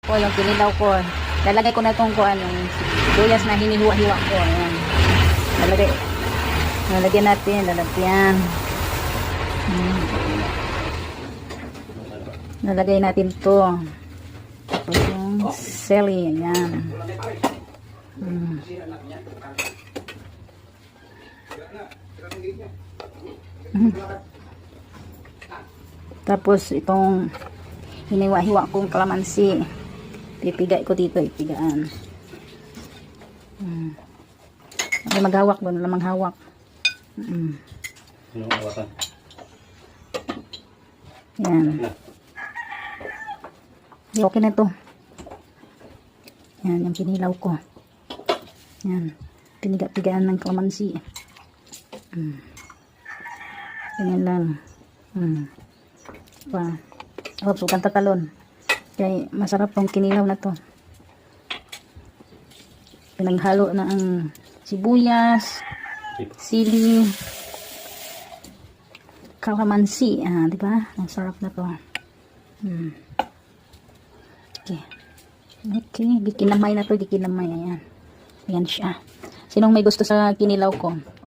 Po yung kinilaw ko. Lalagay ko na itong kuan yung sibuyas na hinihiwa-hiwa ko. Ayan. Lalagyan natin. Lalagyan. Lalagay natin to. Tapos yung sili. Ayan. Tapos itong hiniwa-hiwa kong kalamansi. Pipigay ko dito, ipigaan. May maghawak doon, lamang hawak. Anong awakan? Yan. Okay na to. Yan, yung kinilaw ko. Yan. Piniga-pigaan ng kalamansi. Ganyan lang. Sukan tatalon. Kaya masarap tong kinilaw na to. Pinaghalo na ang sibuyas, sili, kalamansi. Di ba? Ang sarap na to. Okay. Okay. Gikinamay na to. Gikinamay. Ayan. Ayan siya. Sinong may gusto sa kinilaw ko?